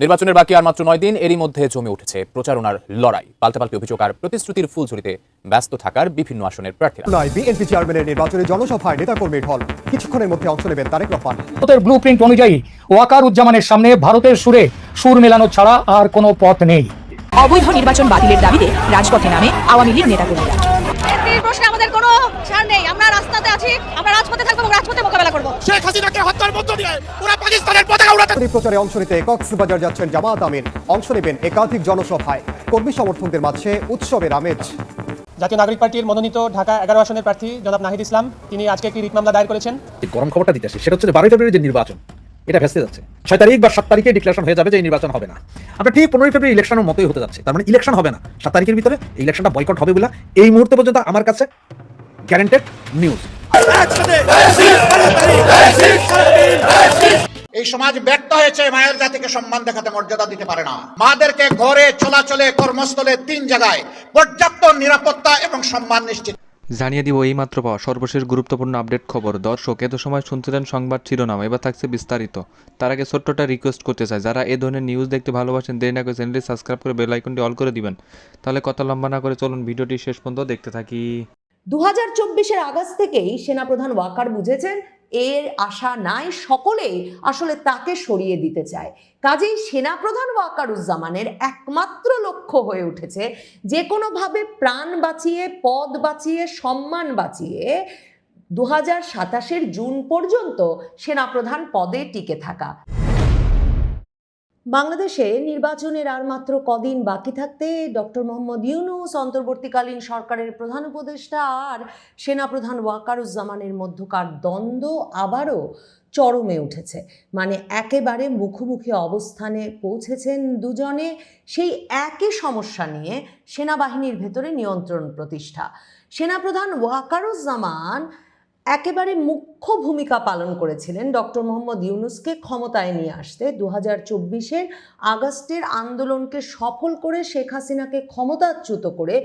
নির্বাচনের বাকি আর মাত্র 9 দিন, এরই মধ্যে জমে উঠেছে প্রচারণার লড়াই। পাল্টাপাল্টি অভিযোগ আর প্রতিশ্রুতির ফুলঝুরিতে ব্যস্ত থাকার বিভিন্ন আসনের প্রার্থীরা। বিএনপি চেয়ারম্যানের নির্বাচনী জনসভায় নেতাকর্মীর ঢল, কিছুক্ষণের মধ্যে অংশ নেবেন তারেক রহমান। ভারতের ব্লুপ্রিন্ট অনুযায়ী ওয়াকারুজ্জামানের সামনে ভারতের সুরে সুর মেলানো ছাড়া আর কোনো পথ নেই। অবৈধ নির্বাচন বাতিলের দাবিতে রাজপথে নামে আওয়ামী লীগ নেতাকর্মীরা। এই প্রশ্নে আমাদের কোনো ছাড় নেই, আমরা রাস্তাতে আছি, আমরা রাজপথে থাকবো এবং রাজপথে মোকাবেলা করব। শেখ হাসিনাকে হত্যার মধ্য দিয়ে পুরো পাকিস্তানের পতাকা উড়াতে প্রচারে অংশ নিতে কক্সবাজার যাচ্ছেন জামায়াত আমির, অংশ নেবেন একাধিক জনসভায়। কর্মী সমর্থকদের মাঝে উৎসবের আমেজ। জাতীয় নাগরিক পার্টির মনোনীত ঢাকা 11 আসনের প্রার্থী জনাব নাহিদ ইসলাম, তিনি আজকে একটি রিট মামলা দায়ের করেছেন। গরম খবরটা দিতে আসি, সেটা হচ্ছে 12 ফেব্রুয়ারি যে নির্বাচন, এটা ভেস্তে যাচ্ছে। 6 তারিখ বা 7 তারিখে ডিক্লারেশন হয়ে যাবে যে এই নির্বাচন হবে না। আমরা ঠিক 15 ফেব্রুয়ারি ইলেকশনের মতোই হতে যাচ্ছে। তার মানে ইলেকশন হবে না, 7 তারিখের ভিতরে এই ইলেকশনটা বয়কট হবে বলে এই মুহূর্তে পর্যন্ত আমার কাছে গ্যারান্টেড নিউজ। এই সমাজ ব্যর্থ হয়েছে, মায়ের জাতিকে সম্মান দেখাতে মর্যাদা দিতে পারে না। মাদেরকে ঘরে চলাচলে কর্মস্থলে 3 জায়গায় পর্যাপ্ত নিরাপত্তা এবং সম্মান নিশ্চিত। জানিয়ে দিব এইমাত্র পাওয়া সর্বশেষ গুরুত্বপূর্ণ আপডেট খবর। দর্শক, এত সময় শুনছিলেন সংবাদ শিরোনাম, এবার থাকছে বিস্তারিত। তার আগে ছোট্টটা রিকোয়েস্ট করতে চাই, যারা এই ধরনের নিউজ দেখতে ভালোবাসেন, দেরি না করে চ্যানেলটি সাবস্ক্রাইব করে বেল আইকনটি অল করে দিবেন। তাহলে কথা লম্বা না করে চলুন ভিডিওটি শেষ পর্যন্ত দেখতে থাকি। 2024-এর আগস্ট থেকেই সেনাপ্রধান ওয়াকার বুঝেছেন এর আশা নাই, সকলেই আসলে তাকে সরিয়ে দিতে চায়। কাজেই সেনাপ্রধান ওয়াকারুজ্জামানের একমাত্র লক্ষ্য হয়ে উঠেছে যে কোনোভাবে প্রাণ বাঁচিয়ে, পদ বাঁচিয়ে, সম্মান বাঁচিয়ে 2027-এর জুন পর্যন্ত সেনাপ্রধান পদে টিকে থাকা। বাংলাদেশে নির্বাচনের আর মাত্র কদিন বাকি থাকতে ডক্টর মোহাম্মদ ইউনূস, অন্তর্বর্তীকালীন সরকারের প্রধান উপদেষ্টা আর সেনাপ্রধান ওয়াকারুজ্জামানের মধ্যকার দ্বন্দ্ব আবারও চরমে উঠেছে। মানে একেবারে মুখোমুখি অবস্থানে পৌঁছেছেন দুজনে সেই একই সমস্যা নিয়ে, সেনাবাহিনীর ভেতরে নিয়ন্ত্রণ প্রতিষ্ঠা। সেনাপ্রধান ওয়াকারুজ্জামান একেবারে মুখ্য ভূমিকা পালন করেছিলেন ডক্টর মোহাম্মদ ইউনূসকে ক্ষমতায় নিয়ে আসতে। 2024-এর আগস্টের আন্দোলনকে সফল করে শেখ হাসিনাকে ক্ষমতাচ্যুত করে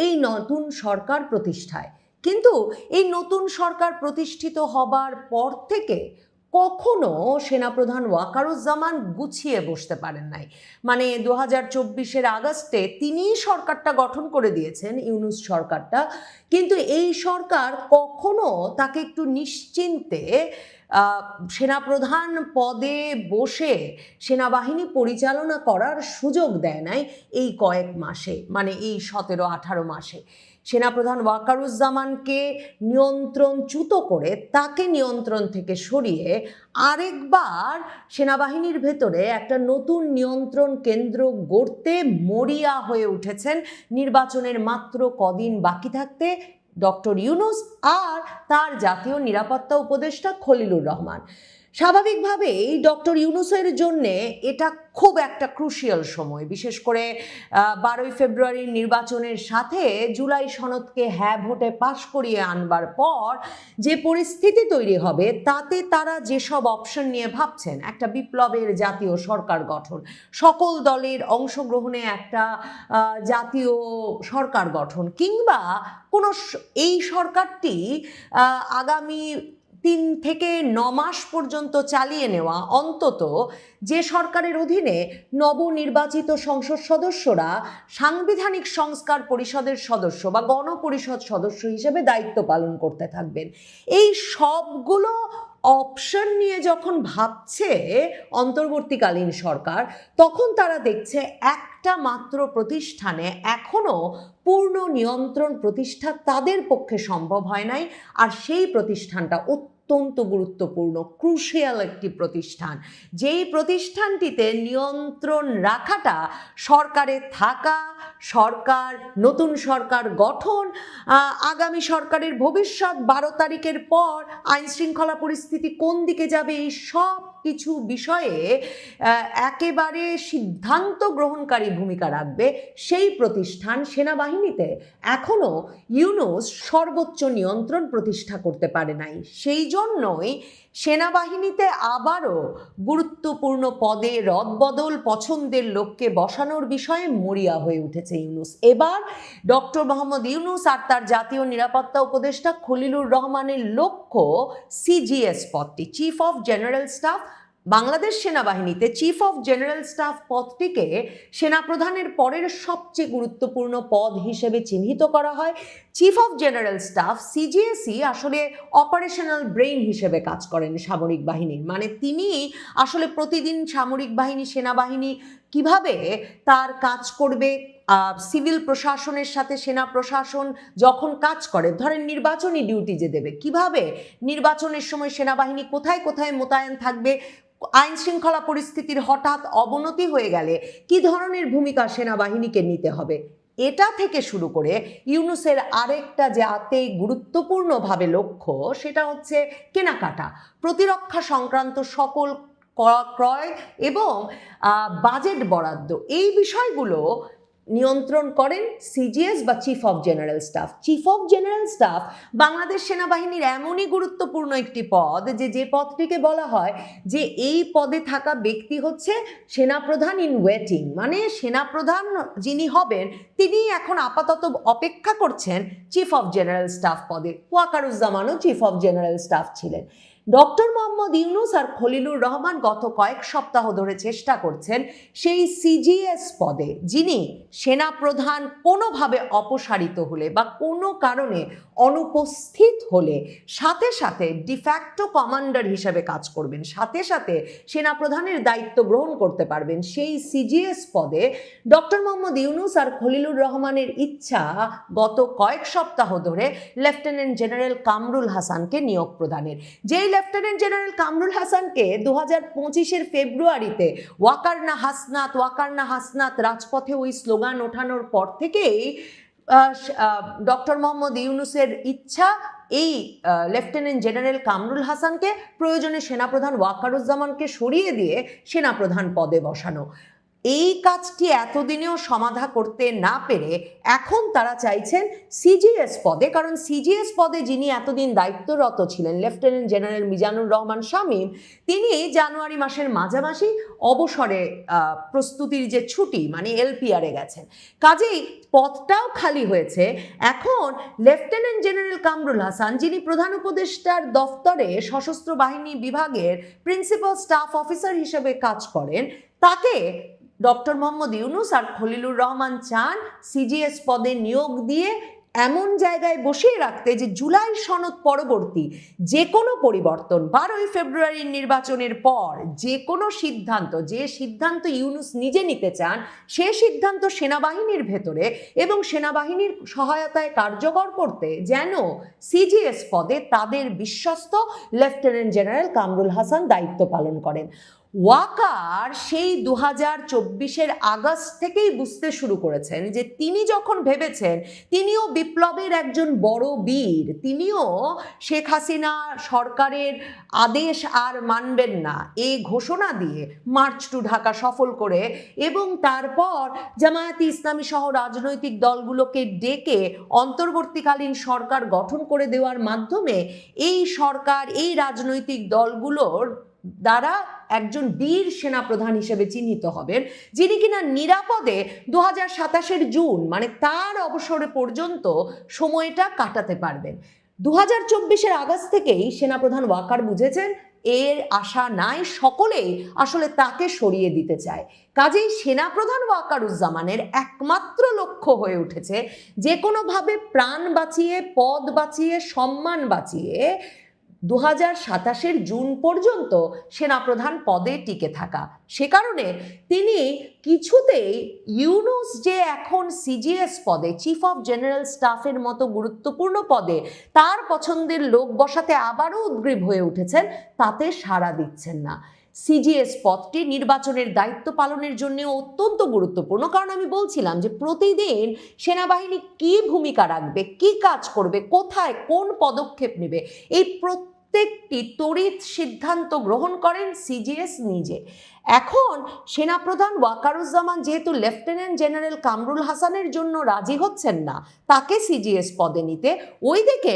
এই নতুন সরকার প্রতিষ্ঠায়। কিন্তু এই নতুন সরকার প্রতিষ্ঠিত হবার পর থেকে কখনো সেনাপ্রধান ওয়াকারুজ্জামান গুছিয়ে বসতে পারেন নাই। মানে 2024-এর আগস্টে তিনিই সরকারটা গঠন করে দিয়েছেন, ইউনূস সরকারটা, কিন্তু এই সরকার কখনো তাকে একটু নিশ্চিন্তে সেনাপ্রধান পদে বসে সেনাবাহিনী পরিচালনা করার সুযোগ দেয় নাই এই কয়েক মাসে, মানে এই 17-18 মাসে। সেনাপ্রধান ওয়াকারুজ্জামানকে নিয়ন্ত্রণচ্যুত করে তাকে নিয়ন্ত্রণ থেকে সরিয়ে আরেকবার সেনাবাহিনীর ভেতরে একটা নতুন নিয়ন্ত্রণ কেন্দ্র গড়তে মরিয়া হয়ে উঠেছেন নির্বাচনের মাত্র কদিন বাকি থাকতে ডক্টর ইউনূস আর তার জাতীয় নিরাপত্তা উপদেষ্টা খলিলুর রহমান। স্বাভাবিকভাবেই ডক্টর ইউনূসের জন্যে এটা খুব একটা ক্রুশিয়াল সময়, বিশেষ করে 12 ফেব্রুয়ারির নির্বাচনের সাথে জুলাই সনদকে হ্যাঁ ভোটে পাশ করিয়ে আনবার পর যে পরিস্থিতি তৈরি হবে, তাতে তারা যেসব অপশন নিয়ে ভাবছেন, একটা বিপ্লবের জাতীয় সরকার গঠন, সকল দলের অংশগ্রহণে একটা জাতীয় সরকার গঠন, কিংবা কোনো এই সরকারটি আগামী 3 থেকে 9 মাস পর্যন্ত চালিয়ে নেওয়া, অন্তত যে সরকারের অধীনে নবনির্বাচিত সংসদ সদস্যরা সাংবিধানিক সংস্কার পরিষদের সদস্য বা গণপরিষদ সদস্য হিসেবে দায়িত্ব পালন করতে থাকবেন। এই সবগুলো অপশন নিয়ে যখন ভাবছে অন্তর্বর্তীকালীন সরকার, তখন তারা দেখছে একটা মাত্র প্রতিষ্ঠানে এখনো পূর্ণ নিয়ন্ত্রণ প্রতিষ্ঠা তাদের পক্ষে সম্ভব হয় নাই। আর সেই প্রতিষ্ঠানটা অত্যন্ত গুরুত্বপূর্ণ, ক্রুশিয়াল একটি প্রতিষ্ঠান, যেই প্রতিষ্ঠানটিতে নিয়ন্ত্রণ রাখাটা, সরকারে থাকা, সরকার, নতুন সরকার গঠন, আগামী সরকারের ভবিষ্যৎ, 12 তারিখের পর আইন শৃঙ্খলা পরিস্থিতি কোন দিকে যাবে, এই সব কিছু বিষয়ে একেবারে সিদ্ধান্ত গ্রহণকারী ভূমিকা রাখবে সেই প্রতিষ্ঠান সেনাবাহিনীতে এখনো ইউনূস সর্বোচ্চ নিয়ন্ত্রণ প্রতিষ্ঠা করতে পারে নাই। সেই জন্যই সেনাবাহিনীতে আবারও গুরুত্বপূর্ণ পদে রদবদল, পছন্দের লোককে বসানোর বিষয়ে মরিয়া হয়ে উঠেছে ইউনূস। এবার ডক্টর মোহাম্মদ ইউনূস আর তার জাতীয় নিরাপত্তা উপদেষ্টা খলিলুর রহমানের লক্ষ্য সিজিএস পদটি, chief of general staff, Bangladesh সেনাবাহিনীতে চিফ অফ জেনারেল স্টাফ পদটিকে সেনাপ্রধানের পরের সবচেয়ে গুরুত্বপূর্ণ পদ হিসেবে চিহ্নিত করা হয়। চিফ অফ জেনারেল স্টাফ সিজিএসই আসলে অপারেশনাল ব্রেইন হিসেবে কাজ করেন সামরিক বাহিনীর, মানে তিনি আসলে প্রতিদিন সামরিক বাহিনী সেনাবাহিনী কিভাবে তার কাজ করবে, সিভিল প্রশাসনের সাথে সেনা প্রশাসন যখন কাজ করে, ধরেন নির্বাচনী ডিউটি যে দেবে, কিভাবে নির্বাচনের সময় সেনাবাহিনী কোথায় কোথায় মোতায়েন থাকবে, আইন শৃঙ্খলা পরিস্থিতির হঠাৎ অবনতি হয়ে গেলে কি ধরনের ভূমিকা সেনাবাহিনীকে নিতে হবে, এটা থেকে শুরু করে ইউনূসের আরেকটা যাতে গুরুত্বপূর্ণভাবে লক্ষ্য সেটা হচ্ছে কেনাকাটা, প্রতিরক্ষা সংক্রান্ত সকল ক্রয় এবং বাজেট বরাদ্দ, এই বিষয়গুলো নিয়ন্ত্রণ করেন সিজিএস বা chief of general staff. Chief of general staff Bangladesh সেনাবাহিনীর এমনই গুরুত্বপূর্ণ একটি পদ যে পদটিকে বলা হয় যে এই পদে থাকা ব্যক্তি হচ্ছে সেনাপ্রধান ইন ওয়েটিং, মানে সেনাপ্রধান যিনি হবেন তিনি এখন আপাতত অপেক্ষা করছেন চিফ অফ জেনারেল স্টাফ পদে। ওয়াকারুজ্জামানও চিফ অফ জেনারেল স্টাফ ছিলেন। ডক্টর মোহাম্মদ ইউনূস আর খলিলুর রহমান গত কয়েক সপ্তাহ ধরে চেষ্টা করছেন সেই সিজিএস পদে, যিনি সেনাপ্রধান কোনোভাবে অপসারিত হলে বা কোনো কারণে অনুপস্থিত হলে সাথে সাথে ডিফ্যাক্টো কমান্ডার হিসেবে কাজ করবেন, সাথে সাথে সেনাপ্রধানের দায়িত্ব গ্রহণ করতে পারবেন, সেই সিজিএস পদে ডক্টর মোহাম্মদ ইউনূস আর খলিলুর রহমানের ইচ্ছা গত কয়েক সপ্তাহ ধরে লেফটেন্যান্ট জেনারেল কামরুল হাসানকে নিয়োগ প্রদানের। যেই লেফটেন্যান্ট জেনারেল কামরুল হাসানকে 2025-এর ফেব্রুয়ারিতে ওয়াকারনা হাসনাত রাজপথে ওই স্লোগান ওঠানোর পর থেকেই ডক্টর মোহাম্মদ ইউনূসের ইচ্ছা এই লেফটেন্যান্ট জেনারেল কামরুল হাসানকে প্রয়োজনে সেনাপ্রধান ওয়াকারুজ্জামানকে সরিয়ে দিয়ে সেনাপ্রধান পদে বসানো। এই কাজটি এতদিনেও সমাধা করতে না পেরে এখন তারা চাইছেন সিজিএস পদে, কারণ সিজিএস পদে যিনি এতদিন দায়িত্বরত ছিলেন লেফটেন্যান্ট জেনারেল মিজানুর রহমান শামীম, তিনি জানুয়ারি মাসের মাঝামাঝি অবসরে প্রস্তুতির যে ছুটি মানে এলপিআরে গেছেন, কাজেই পদটাও খালি হয়েছে। এখন লেফটেন্যান্ট জেনারেল কামরুল হাসান, যিনি প্রধান উপদেষ্টার দফতরে সশস্ত্র বাহিনী বিভাগের প্রিন্সিপাল স্টাফ অফিসার হিসেবে কাজ করেন, তাকে ডক্টর মোহাম্মদ ইউনূস আর খলিলুর রহমান চান সিজিএস পদে নিয়োগ দিয়ে এমন জায়গায় বসিয়ে রাখতে যে জুলাই সনদ পরবর্তী যে কোনো পরিবর্তন, 12ই ফেব্রুয়ারির নির্বাচনের পর যে কোনো সিদ্ধান্ত, যে সিদ্ধান্ত ইউনূস নিজে নিতে চান সে সিদ্ধান্ত সেনাবাহিনীর ভেতরে এবং সেনাবাহিনীর সহায়তায় কার্যকর করতে যেন সিজিএস পদে তাদের বিশ্বস্ত লেফটেন্যান্ট জেনারেল কামরুল হাসান দায়িত্ব পালন করেন। ওয়াকার সেই 2024-এর আগস্ট থেকেই বুঝতে শুরু করেছেন যে তিনি যখন ভেবেছেন তিনিও বিপ্লবের একজন বড় বীর, তিনিও শেখ হাসিনা সরকারের আদেশ আর মানবেন না এই ঘোষণা দিয়ে মার্চ টু ঢাকা সফল করে এবং তারপর জামায়াতে ইসলামী সহ রাজনৈতিক দলগুলোকে ডেকে অন্তর্বর্তীকালীন সরকার গঠন করে দেওয়ার মাধ্যমে এই সরকার এই রাজনৈতিক দলগুলোর দ্বারা একজন বীর সেনাপ্রধান হিসেবে চিহ্নিত হবেন, যিনি কিনা নিরাপদে 2027-এর জুন মানে তার অবসরে পর্যন্ত সময়টা কাটাতে পারবেন। 2024-এর আগস্ট থেকেই সেনাপ্রধান ওয়াকার বুঝেছেন এর আশা নাই, সকলেই আসলে তাকে সরিয়ে দিতে চায়। কাজেই সেনাপ্রধান ওয়াকারুজ্জামানের একমাত্র লক্ষ্য হয়ে উঠেছে যে কোনোভাবে প্রাণ বাঁচিয়ে, পদ বাঁচিয়ে, সম্মান বাঁচিয়ে 2027-এর জুন পর্যন্ত সেনাপ্রধান পদে টিকে থাকা। সে কারণে তিনি কিছুতেই ইউনূস যে এখন সিজিএস পদে চিফ অফ জেনারেল স্টাফের মতো গুরুত্বপূর্ণ পদে তার পছন্দের লোক বসাতে আবারও উদ্গ্রীব হয়ে উঠেছেন, তাতে সাড়া দিচ্ছেন না। সিজিএস পদটি নির্বাচনের দায়িত্ব পালনের জন্য অত্যন্ত গুরুত্বপূর্ণ, কারণ আমি বলছিলাম যে প্রতিদিন সেনাবাহিনী কি ভূমিকা রাখবে, কি কাজ করবে, কোথায় কোন পদক্ষেপ নেবে, এই প্রত্যেকটি তড়িৎ সিদ্ধান্ত গ্রহণ করেন সিজিএস নিজে। এখন সেনাপ্রধান ওয়াকারুজ্জামান যেহেতু লেফটেন্যান্ট জেনারেল কামরুল হাসানের জন্য রাজি হচ্ছেন না তাকে সিজিএস পদে নিতে, ওইদিকে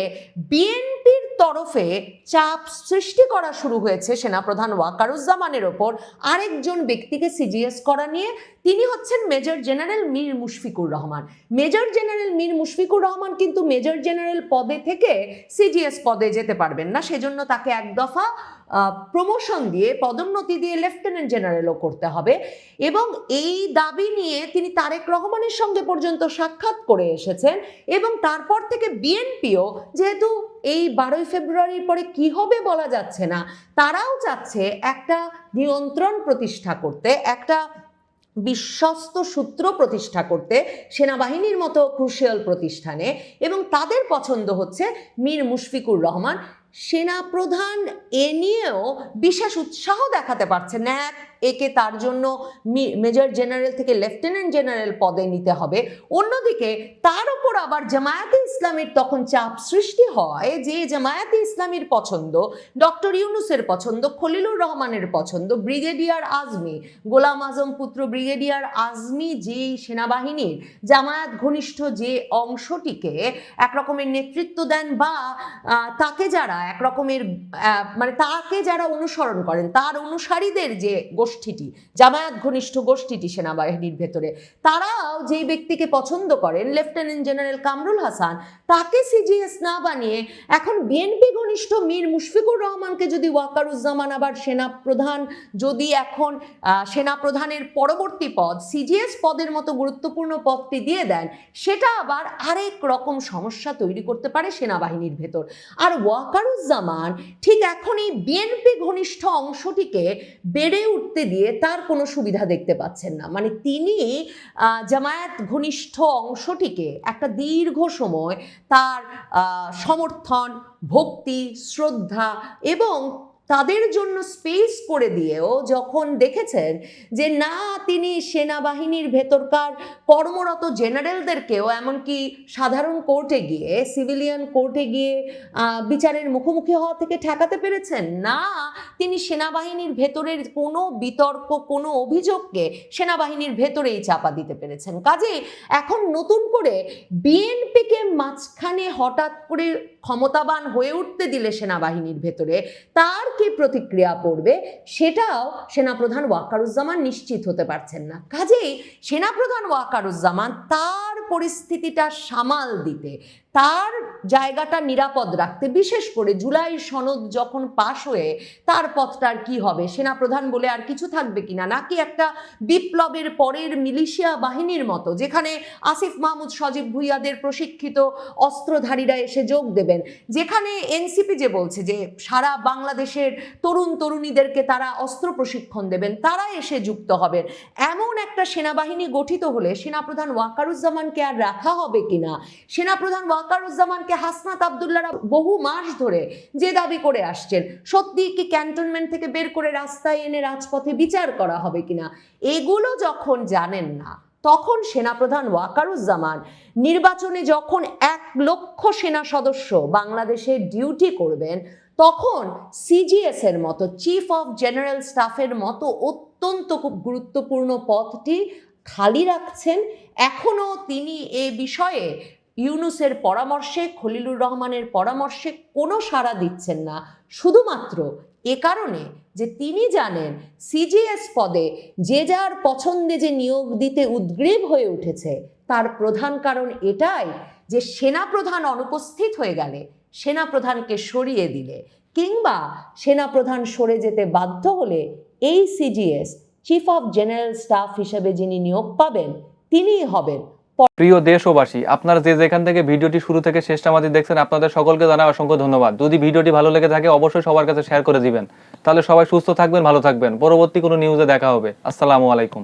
বিএনপির তরফে চাপ সৃষ্টি করা শুরু হয়েছে সেনাপ্রধান ওয়াকারুজ্জামানের ওপর আরেকজন ব্যক্তিকে সিজিএস করা নিয়ে। তিনি হচ্ছেন major general Mir Mushfiqur Rahman. Major general Mir Mushfiqur Rahman কিন্তু মেজর জেনারেল পদে থেকে সিজিএস পদে যেতে পারবেন না, সেজন্য তাকে এক দফা প্রমোশন দিয়ে, পদোন্নতি দিয়ে লেফটেন্যান্ট জেনারেলও করতে হবে। এবং এই দাবি নিয়ে তিনি তারেক রহমানের সঙ্গে পর্যন্ত সাক্ষাৎ করে এসেছেন। এবং তারপর থেকে বিএনপিও, যেহেতু এই 12ই ফেব্রুয়ারির পরে কি হবে বলা যাচ্ছে না, তারাও চাচ্ছে একটা নিয়ন্ত্রণ প্রতিষ্ঠা করতে, একটা বিশ্বস্ত সূত্র প্রতিষ্ঠা করতে সেনাবাহিনীর মতো ক্রুশিয়াল প্রতিষ্ঠানে। এবং তাদের পছন্দ হচ্ছে মীর মুশফিকুর রহমান। সেনাপ্রধান এ নিয়েও বিশেষ উৎসাহ দেখাতে পারছেন না। একে তার জন্য মেজর জেনারেল থেকে লেফটেন্যান্ট জেনারেল পদে নিতে হবে। অন্যদিকে তার উপর আবার জামায়াতে ইসলামীর তখন চাপ সৃষ্টি হয় যে জামায়াতে ইসলামীর পছন্দ, ডক্টর ইউনূসের পছন্দ, খলিলুর রহমানের পছন্দ, ব্রিগেডিয়ার আজমি, গোলাম আজম পুত্র ব্রিগেডিয়ার আজমি যে সেনাবাহিনীর জামায়াত ঘনিষ্ঠ যে অংশটিকে একরকমের নেতৃত্ব দেন বা তাকে যারা একরকমের মানে তাকে যারা অনুসরণ করেন, তার অনুসারীদের যে গোষ্ঠীটি, জামায়াত ঘনিষ্ঠ গোষ্ঠীটি সেনাবাহিনীর ভেতরে, তারাও যেই ব্যক্তিকে পছন্দ করেন লেফটেন্যান্ট জেনারেল কামরুল হাসান, তাকে সিজিএস না বানিয়ে এখন বিএনপি ঘনিষ্ঠ মীর মুশফিকুর রহমানকে যদি ওয়াকারুজ্জামান আবার সেনাপ্রধান, যদি এখন সেনাপ্রধানের পরবর্তী পদ সিজিএস পদের মতো গুরুত্বপূর্ণ পদটি দিয়ে দেন, সেটা আবার আরেক রকম সমস্যা তৈরি করতে পারে সেনাবাহিনীর ভেতর। আর ওয়াকারুজ্জামান ঠিক এখন এই বিএনপি ঘনিষ্ঠ অংশটিকে বেড়ে উঠতে দিয়ে তার কোনো সুবিধা দেখতে পাচ্ছেন না। মানে তিনি জামায়াত ঘনিষ্ঠ অংশটিকে একটা দীর্ঘ সময় তার সমর্থন, ভক্তি, শ্রদ্ধা এবং তাদের জন্য স্পেস করে দিয়েও যখন দেখেছেন যে না, তিনি সেনাবাহিনীর ভেতরকার কর্মরত জেনারেলদেরকেও এমনকি সাধারণ কোর্টে গিয়ে, সিভিলিয়ান কোর্টে গিয়ে বিচারের মুখোমুখি হওয়া থেকে ঠেকাতে পেরেছেন না, তিনি সেনাবাহিনীর ভেতরের কোনো বিতর্ক, কোনো অভিযোগকে সেনাবাহিনীর ভেতরেই চাপা দিতে পেরেছেন। কাজেই এখন নতুন করে বিএনপিকে মাঝখানে হঠাৎ করে ক্ষমতাবান হয়ে উঠতে দিলে সেনাবাহিনীর ভেতরে তার কি প্রতিক্রিয়া পড়বে সেটাও সেনাপ্রধান ওয়াকারুজ্জামান নিশ্চিত হতে পারছেন না। কাজেই সেনাপ্রধান ওয়াকারুজ্জামান তার পরিস্থিতিটা সামাল দিতে, তার জায়গাটা নিরাপদ রাখতে, বিশেষ করে জুলাই সনদ যখন পাশ হয়ে তার পথটার কি হবে, সেনাপ্রধান বলে আর কিছু থাকবে কিনা, নাকি একটা বিপ্লবের পরের মিলিশিয়া বাহিনীর মতো যেখানে আসিফ মাহমুদ, সজীব ভুইয়াদের প্রশিক্ষিত অস্ত্রধারীরা এসে যোগ দেবেন, যেখানে এনসিপি যে বলছে যে সারা বাংলাদেশের তরুণ তরুণীদেরকে তারা অস্ত্র প্রশিক্ষণ দেবেন, তারা এসে যুক্ত হবেন। এমন একটা সেনাবাহিনী গঠিত হলে সেনাপ্রধান ওয়াকারুজ্জামানকে আর রাখা হবে কিনা, সেনাপ্রধান ওয়াকারুজ্জামানকে হাসনাত আবদুল্লাহরা বহু মাস ধরে যে দাবি করে আসছেন, সত্যি কি ক্যান্টনমেন্ট থেকে বের করে রাস্তায় এনে রাজপথে বিচার করা হবে কিনা, এগুলো যখন জানেন না, তখন সেনাপ্রধান ওয়াকারুজ্জামান নির্বাচনে যখন 1 লক্ষ সেনা সদস্য বাংলাদেশে ডিউটি করবেন, তখন সিজিএস এর মতো, চিফ অফ জেনারেল স্টাফের মতো অত্যন্ত খুব গুরুত্বপূর্ণ পদটি খালি রাখছেন। এখনও তিনি এ বিষয়ে ইউনূসের পরামর্শে, খলিলুর রহমানের পরামর্শে কোনো সাড়া দিচ্ছেন না, শুধুমাত্র এ কারণে যে তিনি জানেন সিজিএস পদে যে যার পছন্দে যে নিয়োগ দিতে উদ্গ্রীব হয়ে উঠেছে, তার প্রধান কারণ এটাই যে সেনাপ্রধান অনুপস্থিত হয়ে গেলে, সেনাপ্রধানকে সরিয়ে দিলে কিংবা সেনাপ্রধান সরে যেতে বাধ্য হলে এই CGS chief of general staff হিসেবে যিনি নিয়োগ পাবেন তিনিই হবেন। প্রিয় দেশবাসী, আপনারা যে যেখান থেকে ভিডিওটি শুরু থেকে শেষটা আমাদের দেখছেন, আপনাদের সকলকে জানাই অসংখ্য ধন্যবাদ। যদি ভিডিওটি ভালো লেগে থাকে অবশ্যই সবার কাছে শেয়ার করে দিবেন, তাহলে সবাই সুস্থ থাকবেন, ভালো থাকবেন। পরবর্তী কোনো নিউজে দেখা হবে। আসসালামু আলাইকুম।